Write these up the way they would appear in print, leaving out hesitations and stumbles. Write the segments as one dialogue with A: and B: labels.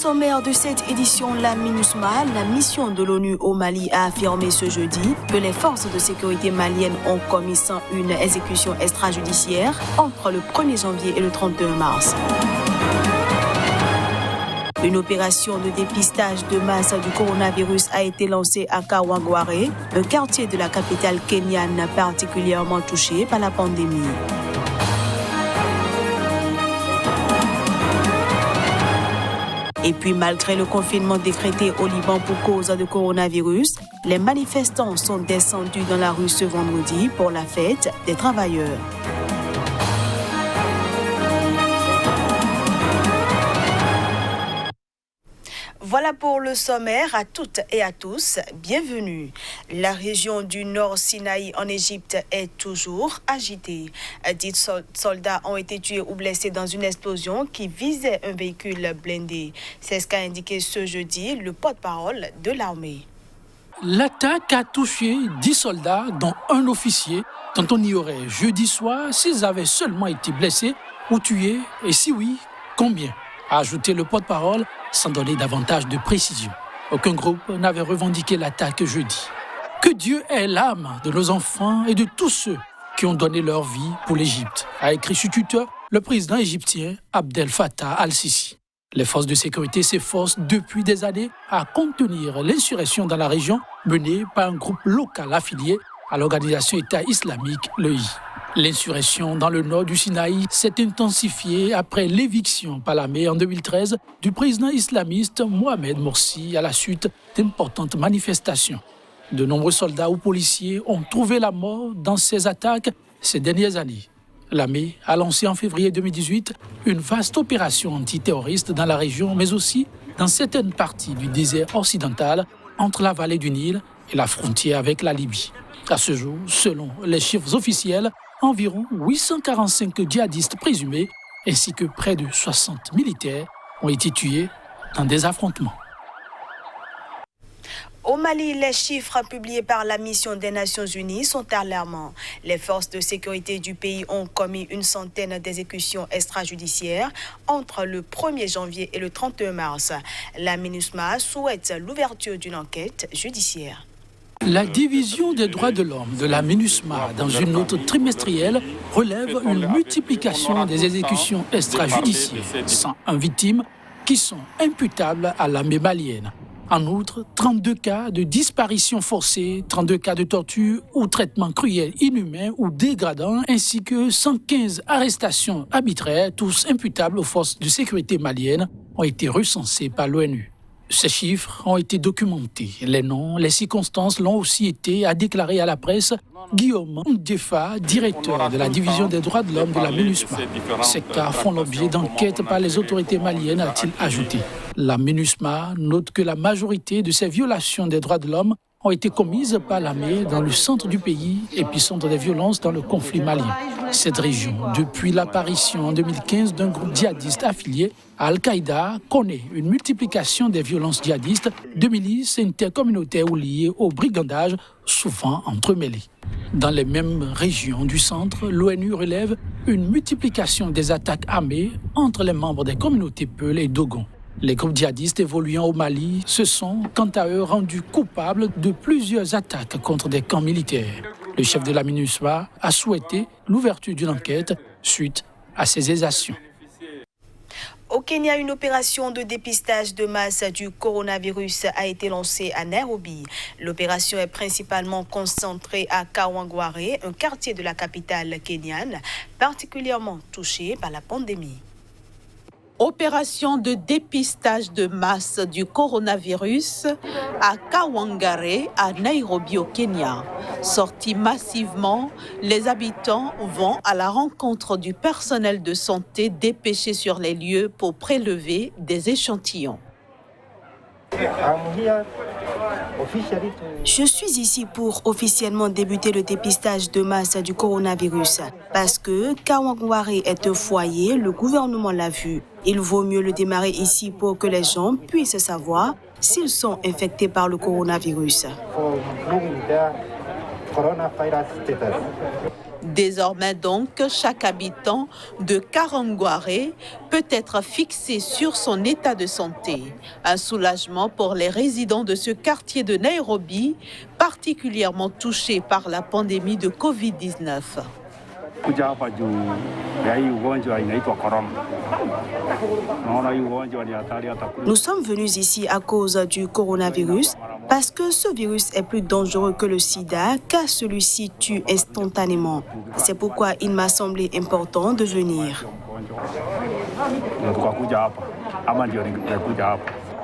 A: sommaire de cette édition, la MINUSMA, la mission de l'ONU au Mali, a affirmé ce jeudi que les forces de sécurité maliennes ont commis 101 exécutions extrajudiciaires entre le 1er janvier et le 31 mars. Une opération de dépistage de masse du coronavirus a été lancée à Kawangware, un quartier de la capitale kenyane particulièrement touché par la pandémie. Et puis, malgré le confinement décrété au Liban pour cause de coronavirus, les manifestants sont descendus dans la rue ce vendredi pour la fête des travailleurs. Voilà pour le sommaire. À toutes et à tous, bienvenue. La région du Nord Sinaï en Égypte est toujours agitée. 10 soldats ont été tués ou blessés dans une explosion qui visait un véhicule blindé. C'est ce qu'a indiqué ce jeudi le porte-parole de l'armée.
B: L'attaque a touché 10 soldats, dont un officier, dont on ignorait jeudi soir s'ils avaient seulement été blessés ou tués, et si oui, combien, a ajouté le porte-parole sans donner davantage de précision. Aucun groupe n'avait revendiqué l'attaque jeudi. Que Dieu ait l'âme de nos enfants et de tous ceux qui ont donné leur vie pour l'Égypte, a écrit sur Twitter le président égyptien Abdel Fattah al-Sisi. Les forces de sécurité s'efforcent depuis des années à contenir l'insurrection dans la région menée par un groupe local affilié à l'organisation État islamique, l'EI. L'insurrection dans le nord du Sinaï s'est intensifiée après l'éviction par l'armée en 2013 du président islamiste Mohamed Morsi à la suite d'importantes manifestations. De nombreux soldats ou policiers ont trouvé la mort dans ces attaques ces dernières années. L'armée a lancé en février 2018 une vaste opération antiterroriste dans la région, mais aussi dans certaines parties du désert occidental entre la vallée du Nil et la frontière avec la Libye. À ce jour, selon les chiffres officiels, environ 845 djihadistes présumés ainsi que près de 60 militaires ont été tués dans des affrontements.
A: Au Mali, les chiffres publiés par la mission des Nations Unies sont alarmants. Les forces de sécurité du pays ont commis une centaine d'exécutions extrajudiciaires entre le 1er janvier et le 31 mars. La MINUSMA souhaite l'ouverture d'une enquête judiciaire.
B: La division des droits de l'homme de la MINUSMA dans une note trimestrielle relève une multiplication des exécutions extrajudiciaires, 101 victimes qui sont imputables à l'armée malienne. En outre, 32 cas de disparition forcée, 32 cas de torture ou traitements cruels, inhumains ou dégradants, ainsi que 115 arrestations arbitraires, tous imputables aux forces de sécurité maliennes, ont été recensés par l'ONU. Ces chiffres ont été documentés. Les noms, les circonstances l'ont aussi été, a déclaré à la presse Guillaume Ndjefa, directeur de la division des droits de l'homme de la MINUSMA. Ces cas font l'objet d'enquêtes par les autorités maliennes, a-t-il ajouté. La MINUSMA note que la majorité de ces violations des droits de l'homme ont été commises par l'armée dans le centre du pays, épicentre des violences dans le conflit malien. Cette région, depuis l'apparition en 2015 d'un groupe djihadiste affilié à Al-Qaïda, connaît une multiplication des violences djihadistes, de milices intercommunautaires ou liées au brigandage, souvent entremêlées. Dans les mêmes régions du centre, l'ONU relève une multiplication des attaques armées entre les membres des communautés Peul et Dogon. Les groupes djihadistes évoluant au Mali se sont, quant à eux, rendus coupables de plusieurs attaques contre des camps militaires. Le chef de la MINUSMA a souhaité l'ouverture d'une enquête suite à ces exactions.
A: Au Kenya, une opération de dépistage de masse du coronavirus a été lancée à Nairobi. L'opération est principalement concentrée à Kawangware, un quartier de la capitale kenyane particulièrement touché par la pandémie.
C: Opération de dépistage de masse du coronavirus à Kawangware, à Nairobi au Kenya. Sortis massivement, les habitants vont à la rencontre du personnel de santé dépêché sur les lieux pour prélever des échantillons.
A: Je suis ici pour officiellement débuter le dépistage de masse du coronavirus. Parce que Kawangware est un foyer, le gouvernement l'a vu. Il vaut mieux le démarrer ici pour que les gens puissent savoir s'ils sont infectés par le coronavirus.
C: Désormais donc, chaque habitant de Kawangware peut être fixé sur son état de santé. Un soulagement pour les résidents de ce quartier de Nairobi, particulièrement touché par la pandémie de Covid-19.
A: Nous sommes venus ici à cause du coronavirus parce que ce virus est plus dangereux que le sida car celui-ci tue instantanément. C'est pourquoi il m'a semblé important de venir.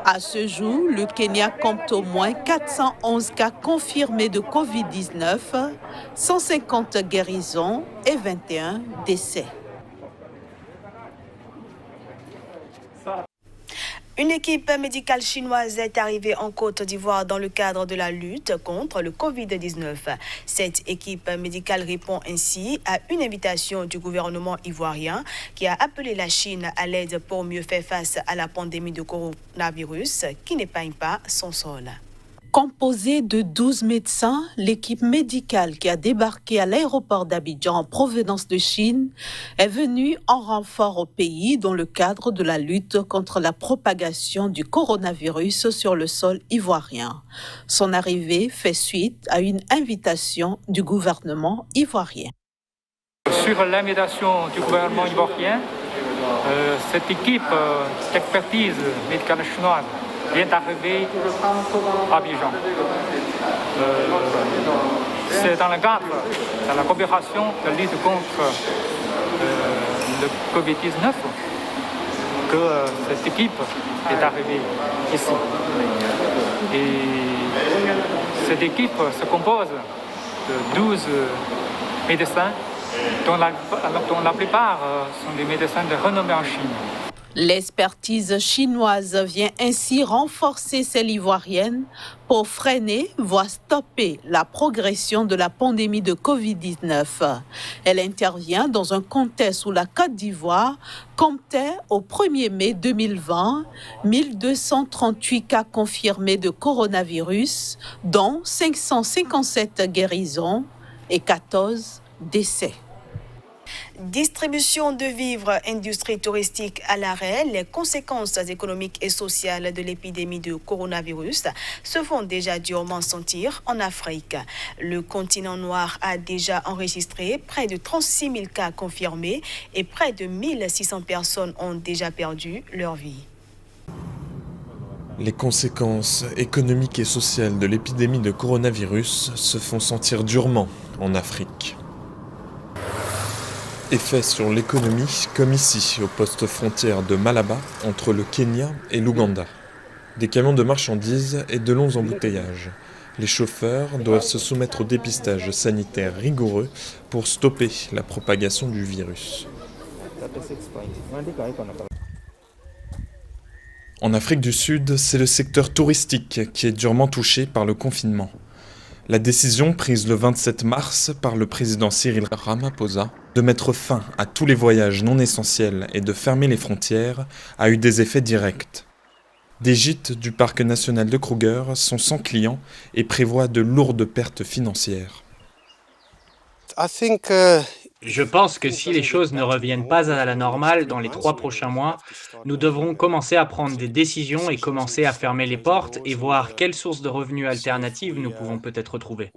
C: À ce jour, le Kenya compte au moins 411 cas confirmés de Covid-19, 150 guérisons et 21 décès.
A: Une équipe médicale chinoise est arrivée en Côte d'Ivoire dans le cadre de la lutte contre le Covid-19. Cette équipe médicale répond ainsi à une invitation du gouvernement ivoirien qui a appelé la Chine à l'aide pour mieux faire face à la pandémie de coronavirus qui n'épargne pas son sol.
C: Composée de 12 médecins, l'équipe médicale qui a débarqué à l'aéroport d'Abidjan en provenance de Chine est venue en renfort au pays dans le cadre de la lutte contre la propagation du coronavirus sur le sol ivoirien. Son arrivée fait suite à une invitation du gouvernement ivoirien.
D: Sur l'invitation du gouvernement ivoirien, cette équipe d'expertise médicale chinoise vient d'arriver à Abidjan. C'est dans le cadre de la coopération de lutte contre le Covid-19 que cette équipe est arrivée ici. Et cette équipe se compose de 12 médecins, dont la plupart sont des médecins de renommée en Chine.
C: L'expertise chinoise vient ainsi renforcer celle ivoirienne pour freiner, voire stopper la progression de la pandémie de Covid-19. Elle intervient dans un contexte où la Côte d'Ivoire comptait au 1er mai 2020 1238 cas confirmés de coronavirus, dont 557 guérisons et 14 décès.
A: Distribution de vivres, industrie touristique à l'arrêt, les conséquences économiques et sociales de l'épidémie de coronavirus se font déjà durement sentir en Afrique. Le continent noir a déjà enregistré près de 36 000 cas confirmés et près de 1600 personnes ont déjà perdu leur vie.
E: Les conséquences économiques et sociales de l'épidémie de coronavirus se font sentir durement en Afrique. Effet sur l'économie, comme ici, au poste frontière de Malaba, entre le Kenya et l'Ouganda. Des camions de marchandises et de longs embouteillages. Les chauffeurs doivent se soumettre au dépistage sanitaire rigoureux pour stopper la propagation du virus. En Afrique du Sud, c'est le secteur touristique qui est durement touché par le confinement. La décision prise le 27 mars par le président Cyril Ramaphosa de mettre fin à tous les voyages non essentiels et de fermer les frontières a eu des effets directs. Des gîtes du parc national de Kruger sont sans clients et prévoient de lourdes pertes financières.
F: Je pense que si les choses ne reviennent pas à la normale dans les 3 prochains mois, nous devrons commencer à prendre des décisions et commencer à fermer les portes et voir quelles sources de revenus alternatives nous pouvons peut-être trouver.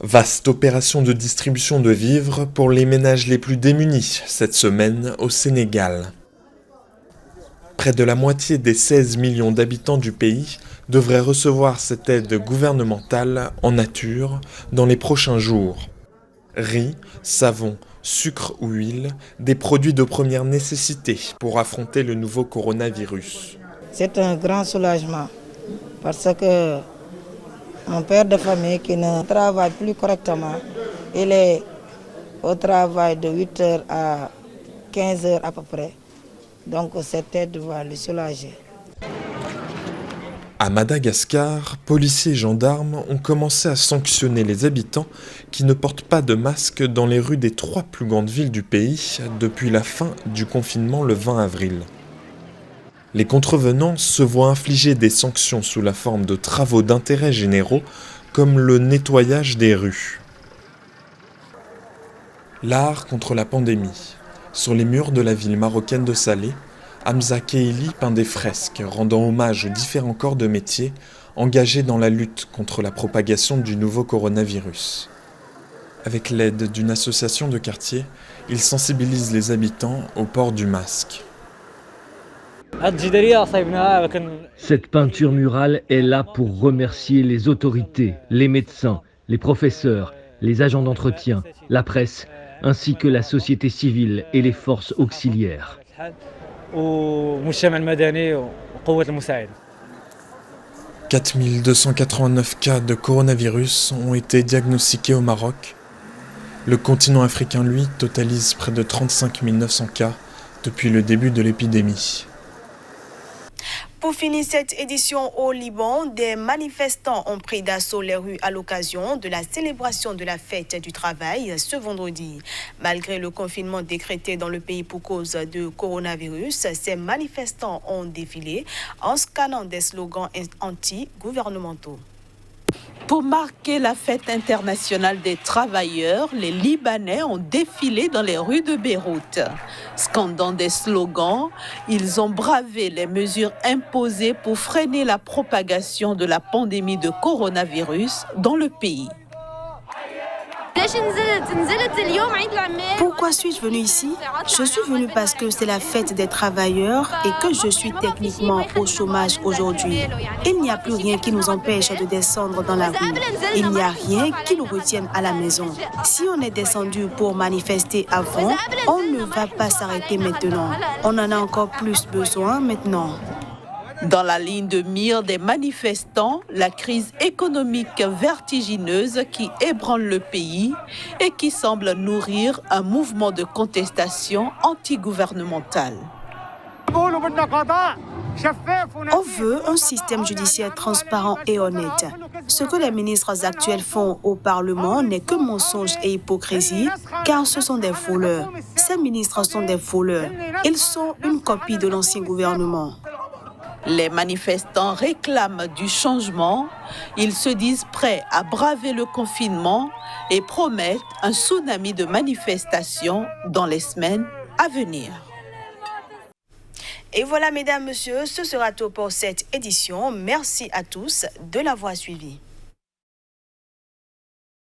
E: Vaste opération de distribution de vivres pour les ménages les plus démunis cette semaine au Sénégal. Près de la moitié des 16 millions d'habitants du pays devraient recevoir cette aide gouvernementale en nature dans les prochains jours. Riz, savon, sucre ou huile, des produits de première nécessité pour affronter le nouveau coronavirus.
G: C'est un grand soulagement parce que un père de famille qui ne travaille plus correctement, il est au travail de 8h à 15h à peu près. Donc cette aide va le soulager.
E: À Madagascar, policiers et gendarmes ont commencé à sanctionner les habitants qui ne portent pas de masque dans les rues des 3 plus grandes villes du pays depuis la fin du confinement le 20 avril. Les contrevenants se voient infliger des sanctions sous la forme de travaux d'intérêt généraux, comme le nettoyage des rues. L'art contre la pandémie. Sur les murs de la ville marocaine de Salé, Hamza Keili peint des fresques rendant hommage aux différents corps de métier engagés dans la lutte contre la propagation du nouveau coronavirus. Avec l'aide d'une association de quartier, il sensibilise les habitants au port du masque.
H: Cette peinture murale est là pour remercier les autorités, les médecins, les professeurs, les agents d'entretien, la presse, ainsi que la société civile et les forces auxiliaires.
E: 4289 cas de coronavirus ont été diagnostiqués au Maroc. Le continent africain, lui, totalise près de 35 900 cas depuis le début de l'épidémie.
A: Pour finir cette édition au Liban, des manifestants ont pris d'assaut les rues à l'occasion de la célébration de la fête du travail ce vendredi. Malgré le confinement décrété dans le pays pour cause de coronavirus, ces manifestants ont défilé en scannant des slogans anti-gouvernementaux.
C: Pour marquer la fête internationale des travailleurs, les Libanais ont défilé dans les rues de Beyrouth. Scandant des slogans, ils ont bravé les mesures imposées pour freiner la propagation de la pandémie de coronavirus dans le pays.
A: Pourquoi suis-je venu ici? Je suis venu parce que c'est la fête des travailleurs et que je suis techniquement au chômage aujourd'hui. Il n'y a plus rien qui nous empêche de descendre dans la rue. Il n'y a rien qui nous retienne à la maison. Si on est descendu pour manifester avant, on ne va pas s'arrêter maintenant. On en a encore plus besoin maintenant.
C: Dans la ligne de mire des manifestants, la crise économique vertigineuse qui ébranle le pays et qui semble nourrir un mouvement de contestation antigouvernementale.
A: On veut un système judiciaire transparent et honnête. Ce que les ministres actuels font au Parlement n'est que mensonge et hypocrisie, car ce sont des voleurs. Ces ministres sont des voleurs. Ils sont une copie de l'ancien gouvernement.
C: Les manifestants réclament du changement, ils se disent prêts à braver le confinement et promettent un tsunami de manifestations dans les semaines à venir.
A: Et voilà, mesdames, messieurs, ce sera tout pour cette édition. Merci à tous de l'avoir suivi.